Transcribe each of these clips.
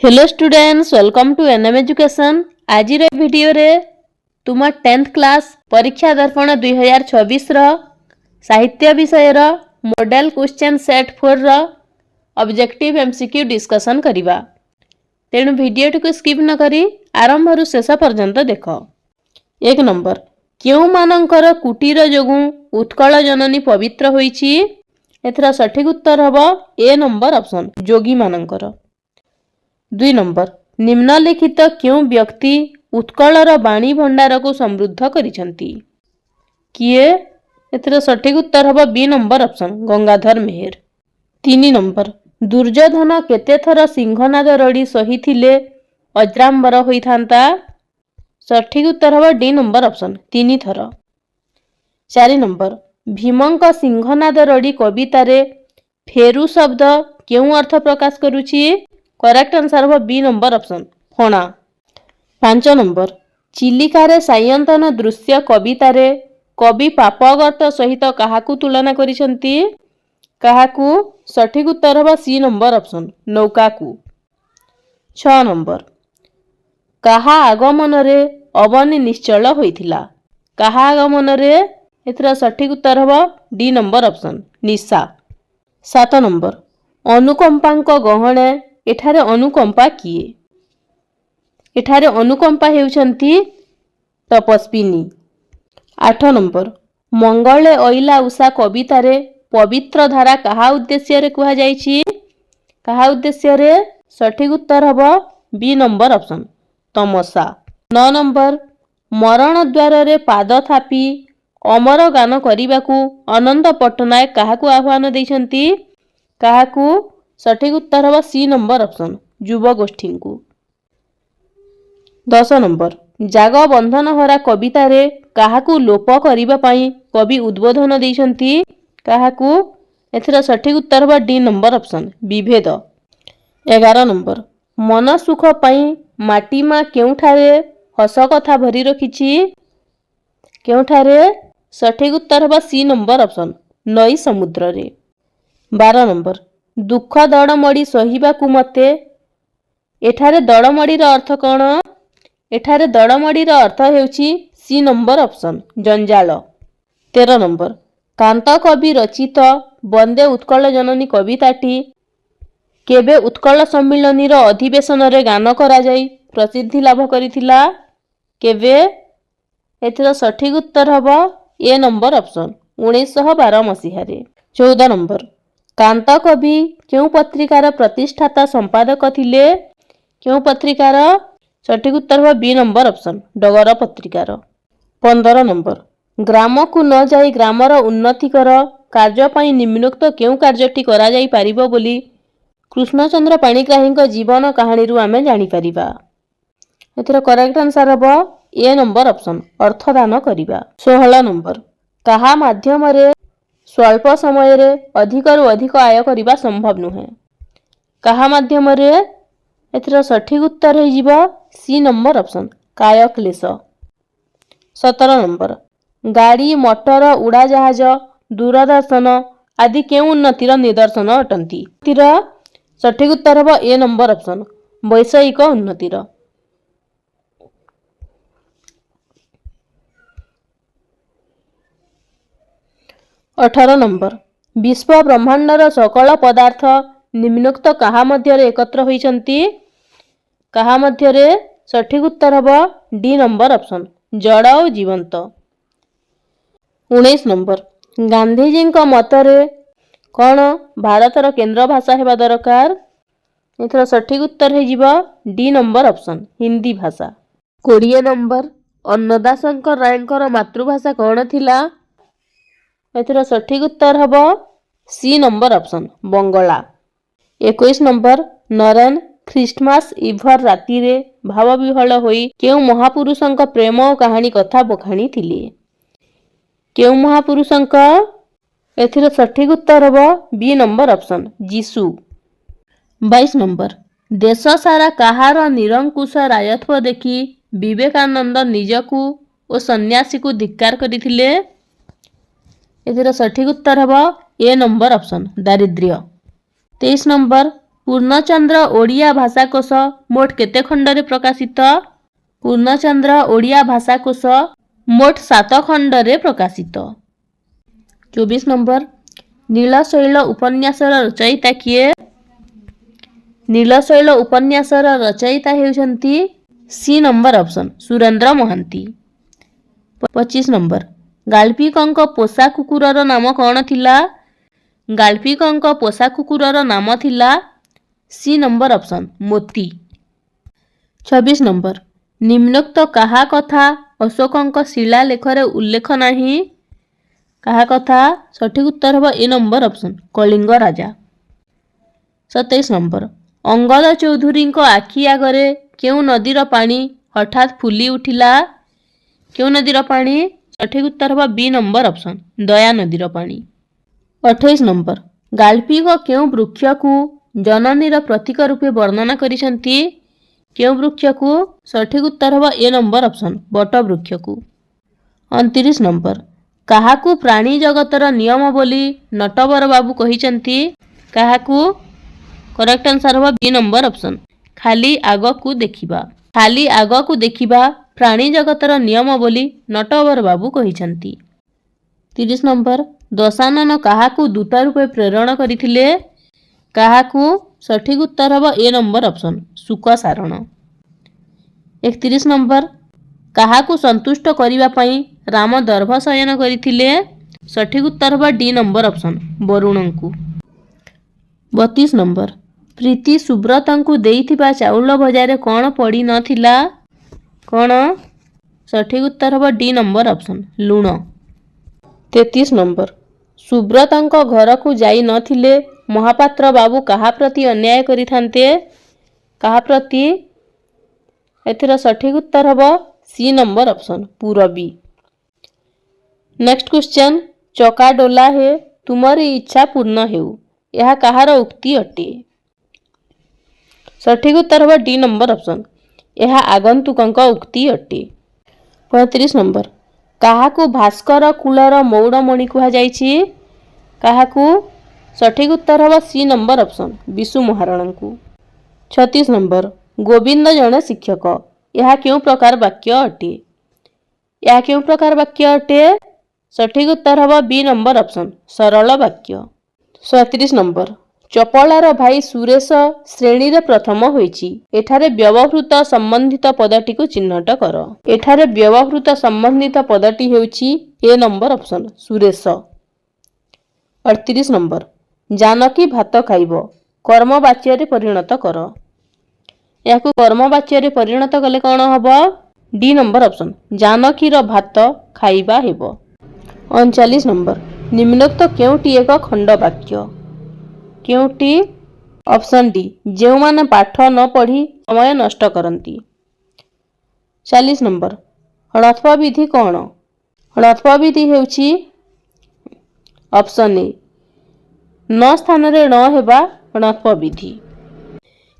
Hello students, welcome to NM education. आज video रे तुम 10th क्लास परीक्षा दर्पण 2026 साहित्य विषय model question set 4 objective MCQ discussion करिबा। तेणु वीडियो टी को स्किप न करी आरंभ रु शेष पर्यंत देख। 1 नंबर, क्यों मानकर कुटीर जोगु उत्कल जननी पवित्र होईची? एथरा सठिक उत्तर हबो ए नंबर ऑप्शन, जोगी मानकर। 2 नंबर, निम्नलिखित क्यों व्यक्ति उत्कलर बाणी भंडार को समृद्ध करिसंती? किए? एथरा सठिक उत्तर हबो बी नंबर ऑप्शन, गंगाधर मेहेर। 3 नंबर, दुर्योधन केते थर सिंहनाद रड़ी सहिथिले अज्राम्बर होइथांता? सठिक उत्तर हबो डी नंबर ऑप्शन, 3 थर। 4 नंबर, भीमंक सिंहनाद रड़ी कवितारे फेरु शब्द क्यों अर्थ प्रकाश करुची? करेक्ट आंसर हो बी नंबर ऑप्शन, फणा। 5 नंबर, चिलिकारे सायंतन दृश्य कवितारे कवि पापगर्त सहित काहाकू तुलना करिसंती? काहाकू? सठिक उत्तर हो सी नंबर ऑप्शन, नौकाकू। 6 नंबर, काहा आगमन रे अवनी निश्चल होइथिला? काहा आगमन रे? एथरा सठिक उत्तर हो डी नंबर ऑप्शन, निशा। 7 नंबर, अनुकंपांक गहणे एठारे अनुकंपा किए? एठारे अनुकंपा हेउछंती तपस्विनी। 8 नंबर, मंगले अइला उषा कवितारे पवित्र धारा काहा उद्देश्य रे कुहा जाईची? काहा उद्देश्य रे? सठिक उत्तर हबो बी नंबर ऑप्शन, तमसा। 9 नंबर, मरण द्वार रे पाद थापी अमर गान करिबाकू अनंत पट्टनायक काहाकू आह्वान दैछंती? काहाकू? सठिक उत्तर हबो सी नंबर ऑप्शन, युव गोष्ठी को। 10 नंबर, जाग बंधन हरा कवितारे काहाकू लोप करिबा पई कवि उद्बोधन दैछंती? काहाकू? एथरा सठिक उत्तर हबो डी नंबर ऑप्शन, विभेद। 11 नंबर, मन सुख पई माटीमा केउठारे हस कथा भरी रखिची? केउठारे? सठिक उत्तर हबो सी नंबर ऑप्शन, नई समुद्र रे। 12 नंबर, दुख दड़मड़ी सहिबाकू मते एठारे दड़मड़ीर अर्थ कौन? एठारे दड़मड़ीर अर्थ हेउची सी नंबर ऑप्शन, जंजाल। 13 नंबर, कांत कवि रचित वंदे उत्कल जननी कविताटी केबे उत्कल सम्मिलनीर अधिवेशन रे गान करा जाई प्रसिद्धि लाभ करिथिला? केबे? एथरा सठिक उत्तर हबो ए नंबर ऑप्शन, 1912 मसीहा रे। 14 नंबर, कांत कवि क्यों पत्रिकार प्रतिष्ठाता संपादक थिले? क्यों पत्रिकार? सठिक उत्तर हो बी नंबर ऑप्शन, डगर पत्रिकार। 15 नंबर, ग्राम को न जाई ग्रामर उन्नति कर कार्य पई निम्नोक्त क्यों कार्यटी करा जाई पारिबो बोली कृष्णचंद्र पाणिग्राहीଙ୍କ जीवन कहानी रु आमे जानि परिबा? एथरा करेक्ट आंसर हबो ए नंबर ऑप्शन, अर्थदान करिबा। 16 नंबर, काहा माध्यम रे स्वल्प समय रे अधिक रु अधिक आय करिबा संभव नुहे? काहा माध्यम रे? एथरा सठिक उत्तर हे जिवो सी नंबर ऑप्शन, काय क्लेश। 17 नंबर, गाड़ी मोटर उड़ाजहाज दूरदर्शन आदि केउ उन्नतिर निदर्शन अटंती? सठिक उत्तर हबो ए नंबर ऑप्शन, वैषयिक उन्नतिर। 18 नंबर, विश्व ब्रह्मांडर सकल पदार्थ निम्नोक्त काहा मध्यरे एकत्र होइछंती? काहा मध्यरे? सठिक उत्तर हबो डी नंबर ऑप्शन, जड़ और जीवंत। 19 नंबर, गांधीजी का मतरे कौन भारतर केंद्र भाषा हेबा दरकार? एथरा सठिक उत्तर हे जिवो डी नंबर ऑप्शन, हिंदी भाषा। 20 नंबर, अन्नदाशंकर रायंकर मातृभाषा कौन थिला? एथरा सठिक उत्तर हबो सी नंबर ऑप्शन, बंगला। 21 नंबर, नरेन ख्रिस्टमास इभर राति रे भाव विहल होई केउ महापुरुषंक प्रेम और कहानी कथा बखाणी थिले? केउ महापुरुषंक? एथिर सठिक उत्तर हबो बी नंबर ऑप्शन, जीसु। 22 नंबर, देश सारा काहार निरंकुश रायत्व देखी विवेकानंद निजकू और सन्यासी को धिक्कार करिथिले? एथिर सठिक उत्तर हबो ए नंबर ऑप्शन, दारिद्र्य। 23 नंबर, ପୂର୍ଣ୍ଣଚନ୍ଦ୍ର ଓଡ଼ିଆ ଭାଷାକୋଷ ମୋଟ କେତେ ଖଣ୍ଡରେ ପ୍ରକାଶିତ? ପୂର୍ଣ୍ଣଚନ୍ଦ୍ର ଓଡ଼ିଆ ଭାଷାକୋଷ ମୋଟ 7 ଖଣ୍ଡରେ ପ୍ରକାଶିତ। 24 ନମ୍ବର ନୀଳଶୈଳ ଉପନ୍ୟାସର ରଚୟିତା କିଏ? ନୀଳଶୈଳ ଉପନ୍ୟାସର ରଚୟିତା ହେଉଛନ୍ତି C number option Surendra Mohanty. 25 number ଗାଳ୍ପିକଙ୍କ ପୋଷା କୁକୁରର ନାମ କ'ଣ ଥିଲା? ଗାଳ୍ପିକଙ୍କ ପୋଷା କୁକୁରର ନାମ ଥିଲା ସି ନମ୍ବର ଅପସନ୍ ମୋତି। 26 ନମ୍ବର ନିମ୍ନୋକ୍ତ କାହା କଥା ଅଶୋକଙ୍କ ଶିଳାଲେଖରେ ଉଲ୍ଲେଖ ନାହିଁ? କାହା କଥା? ସଠିକ ଉତ୍ତର ହେବ ଏ ନମ୍ବର ଅପସନ୍ କଳିଙ୍ଗ ରାଜା। 27 ନମ୍ବର ଅଙ୍ଗଦ ଚୌଧୁରୀଙ୍କ ଆଖି ଆଗରେ କେଉଁ ନଦୀର ପାଣି ହଠାତ୍ ଫୁଲି ଉଠିଲା? କେଉଁ ନଦୀର ପାଣି? ସଠିକ ଉତ୍ତର ହେବ ବି ନମ୍ବର ଅପସନ୍ ଦୟା ନଦୀର ପାଣି। 28 ନମ୍ବର ଗାଳ୍ପିକ କେଉଁ ବୃକ୍ଷକୁ ଜନନୀର ପ୍ରତୀକ ରୂପେ ବର୍ଣ୍ଣନା କରିଛନ୍ତି? କେଉଁ ବୃକ୍ଷକୁ? ସଠିକ ଉତ୍ତର ହେବ ଏ ନମ୍ବର ଅପସନ୍ ବଟ ବୃକ୍ଷକୁ। 29 ନମ୍ବର କାହାକୁ ପ୍ରାଣୀ ଜଗତର ନିୟମ ବୋଲି ନଟବର ବାବୁ କହିଛନ୍ତି? କାହାକୁ? କରେକ୍ଟ ଆନ୍ସର ହେବ ବି ନମ୍ବର ଅପସନ୍ ଖାଲି ଆଗକୁ ଦେଖିବା। ଖାଲି ଆଗକୁ ଦେଖିବା ପ୍ରାଣୀ ଜଗତର ନିୟମ ବୋଲି ନଟବର ବାବୁ କହିଛନ୍ତି। 30 ନମ୍ବର ଦଶାନନ କାହାକୁ ଦୂତ ରୂପେ ପ୍ରେରଣ କରିଥିଲେ? କାହାକୁ? ସଠିକ ଉତ୍ତର ହେବ ଏ ନମ୍ବର ଅପସନ୍ ଶୁକ ସାରଣ। 31 ନମ୍ବର କାହାକୁ ସନ୍ତୁଷ୍ଟ କରିବା ପାଇଁ ରାମ ଦର୍ଭ ଶୟନ କରିଥିଲେ? ସଠିକ ଉତ୍ତର ହେବ ଡି ନମ୍ବର ଅପସନ୍ ବରୁଣଙ୍କୁ। 32 ନମ୍ବର ପ୍ରୀତି ସୁବ୍ରତଙ୍କୁ ଦେଇଥିବା ଚାଉଳ ଭଜାରେ କ'ଣ ପଡ଼ି ନଥିଲା? କ'ଣ? ସଠିକ ଉତ୍ତର ହେବ ଡି ନମ୍ବର ଅପସନ୍ ଲୁଣ। 33 ନମ୍ବର ସୁବ୍ରତଙ୍କ ଘରକୁ ଯାଇ ନଥିଲେ ମହାପାତ୍ର ବାବୁ କାହା ପ୍ରତି ଅନ୍ୟାୟ କରିଥାନ୍ତେ? କାହା ପ୍ରତି? ଏଥିର ସଠିକ ଉତ୍ତର ହେବ C number option Purabi. Next question ଚକା ଡୋଲା ହେ ତୁମରି ଇଚ୍ଛା ପୂର୍ଣ୍ଣ ହେଉ ଏହା କାହାର ଉକ୍ତି ଅଟେ? ସଠିକ ଉତ୍ତର ହେବ ଡି ନମ୍ବର ଅପସନ୍ ଏହା ଆଗନ୍ତୁକଙ୍କ ଉକ୍ତି ଅଟେ। 35 ନମ୍ବର କାହାକୁ ଭାସ୍କର କୁଳର ମୌଡ଼ମଣି କୁହାଯାଇଛି? କାହାକୁ? ସଠିକ ଉତ୍ତର ହେବ ସି ନମ୍ବର ଅପସନ୍ ବିଶୁ ମହାରଣାଙ୍କୁ। 36 ନମ୍ବର ଗୋବିନ୍ଦ ଜଣେ ଶିକ୍ଷକ ଏହା କେଉଁ ପ୍ରକାର ବାକ୍ୟ ଅଟେ? ଏହା କେଉଁ ପ୍ରକାର ବାକ୍ୟ ଅଟେ? ସଠିକ ଉତ୍ତର ହେବ ବି ନମ୍ବର ଅପସନ୍ ସରଳ ବାକ୍ୟ। 37 ନମ୍ବର ଚପଳାର ଭାଇ ସୁରେଶ ଶ୍ରେଣୀରେ ପ୍ରଥମ ହୋଇଛି ଏଠାରେ ବ୍ୟବହୃତ ସମ୍ବନ୍ଧିତ ପଦଟିକୁ ଚିହ୍ନଟ କର। ଏଠାରେ ବ୍ୟବହୃତ ସମ୍ବନ୍ଧିତ ପଦଟି ହେଉଛି A number option Suresh. 38 number Janaki ଭାତ ଖାଇବ କର୍ମବାଚ୍ୟରେ ପରିଣତ କର। ଏହାକୁ କର୍ମବାଚ୍ୟରେ ପରିଣତ କଲେ କ'ଣ ହେବ? ଡି ନମ୍ବର ଅପସନ୍ ଜାନକୀର ଭାତ ଖାଇବା ହେବ। 39 ନମ୍ବର ନିମ୍ନୋକ୍ତ କେଉଁଟି ଏକ ଖଣ୍ଡ ବାକ୍ୟ? କେଉଁଟି? ଅପସନ୍ ଡି ଯେଉଁମାନେ ପାଠ ନ ପଢ଼ି ସମୟ ନଷ୍ଟ କରନ୍ତି। 40 ନମ୍ବର ହଳତ୍ପ ବିଧି କ'ଣ? ହଳତ୍ପ ବିଧି ହେଉଛି ଅପସନ୍ ଏ ନ ସ୍ଥାନରେ ନ ହେବା ହଳତ୍ପ ବିଧି।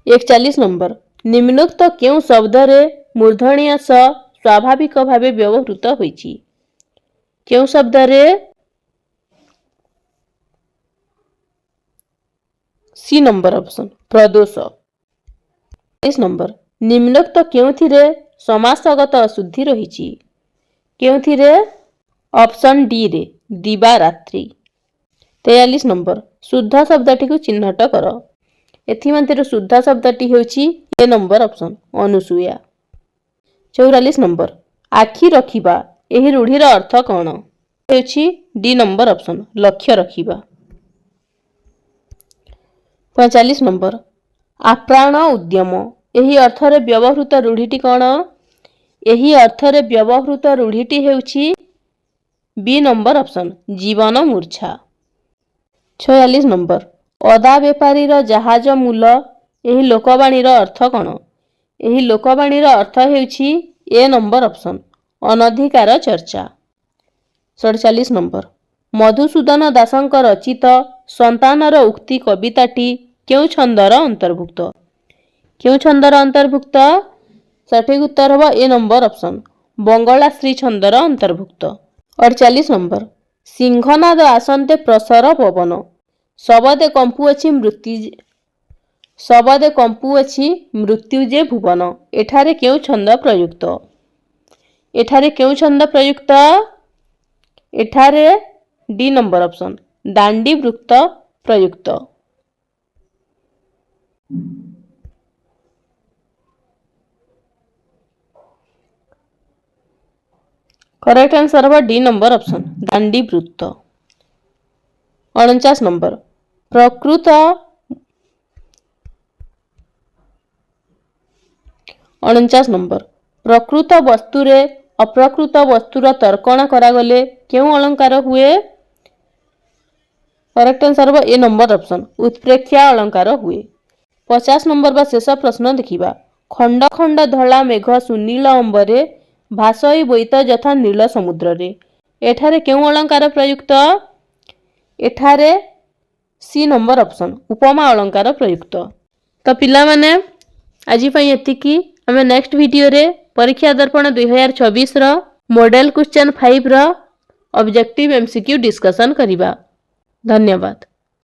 41 ନମ୍ବର ନିମ୍ନୋକ୍ତ କେଉଁ ଶବ୍ଦରେ ମୂର୍ଦ୍ଧନ୍ୟ ସ ସ୍ୱାଭାବିକ ଭାବେ ବ୍ୟବହୃତ ହୋଇଛି? କେଉଁ ଶବ୍ଦରେ? ସି ନମ୍ବର ଅପସନ୍ ପ୍ରଦୋଷ। 43 ନମ୍ବର ନିମ୍ନୋକ୍ତ କେଉଁଥିରେ ସମାସଗତ ଅଶୁଦ୍ଧି ରହିଛି? କେଉଁଥିରେ? ଅପସନ୍ ଡି ରେ ଦିବାରାତ୍ରି। 43 ନମ୍ବର ଶୁଦ୍ଧ ଶବ୍ଦଟିକୁ ଚିହ୍ନଟ କର। ଏଥିମଧ୍ୟରୁ ଶୁଦ୍ଧ ଶବ୍ଦଟି ହେଉଛି A number option Anusuya. 44 number ଆଖି ରଖିବା ଏହି ରୂଢ଼ିର ଅର୍ଥ କ'ଣ? ହେଉଛି ଡି ନମ୍ବର ଅପସନ୍ ଲକ୍ଷ୍ୟ ରଖିବା। 45 ନମ୍ବର ଆପ୍ରାଣ ଉଦ୍ୟମ ଏହି ଅର୍ଥରେ ବ୍ୟବହୃତ ରୂଢ଼ିଟି କ'ଣ? ଏହି ଅର୍ଥରେ ବ୍ୟବହୃତ ରୂଢ଼ିଟି ହେଉଛି ବି ନମ୍ବର ଅପସନ୍ ଜୀବନ ମୂର୍ଚ୍ଛା। 46 ନମ୍ବର ଅଦା ବେପାରୀର ଜାହାଜ ମୂଲ ଏହି ଲୋକବାଣୀର ଅର୍ଥ କ'ଣ? ଏହି ଲୋକବାଣୀର ଅର୍ଥ ହେଉଛି ଏ ନମ୍ବର ଅପସନ୍ ଅନଧିକାର ଚର୍ଚ୍ଚା। 47 ନମ୍ବର ମଧୁସୂଦନ ଦାସଙ୍କ ରଚିତ ସନ୍ତାନର ଉକ୍ତି କବିତାଟି କେଉଁ ଛନ୍ଦର ଅନ୍ତର୍ଭୁକ୍ତ? କେଉଁ ଛନ୍ଦର ଅନ୍ତର୍ଭୁକ୍ତ? ସଠିକ ଉତ୍ତର ହେବ ଏ ନମ୍ବର ଅପସନ୍ ବଙ୍ଗଳାଶ୍ରୀ ଛନ୍ଦର ଅନ୍ତର୍ଭୁକ୍ତ। 48 ନମ୍ବର ସିଂହନାଦ ଆସନ୍ତେ ପ୍ରସର ପବନ ଶବଦେ କମ୍ପୁଅଛି ଶବଦେ କମ୍ପୁ ଅଛି ମୃତ୍ୟୁ ଯେ ଭୁବନ। ଏଠାରେ କେଉଁ ଛନ୍ଦ ପ୍ରଯୁକ୍ତ? ଏଠାରେ କେଉଁ ଛନ୍ଦ ପ୍ରଯୁକ୍ତ? ଏଠାରେ ଡି ନମ୍ବର ଅପସନ୍ ଦାଣ୍ଡି ବୃତ୍ତ ପ୍ରଯୁକ୍ତ। करेक्ट आंसर हम डी नंबर ऑप्शन दांडी वृत्त। 49 नंबर प्रकृत 49 नंबर प्रकृत वस्तुरे अप्रकृत वस्तुर तर्कण करागले केउं अलंकार हुए? करेक्ट आंसर हम ए नंबर ऑप्शन उत्प्रेक्षा अलंकार हुए। 50 नंबर बा शेष प्रश्न देखिबा खंड खंड धला मेघ सुनील अंबरे भासई बोईत यथा नील समुद्र रे एठारे केउं अलंकार प्रयुक्त? एठारे सी नंबर ऑप्शन उपमा अलंकार प्रयुक्त। तो पिला माने आज पई एतिकी हमें नेक्स्ट वीडियो रे परीक्षा दर्पण 2026 रो मॉडल क्वेश्चन 5 रो ऑब्जेक्टिव एमसीक्यू डिस्कशन करिबा। धन्यवाद।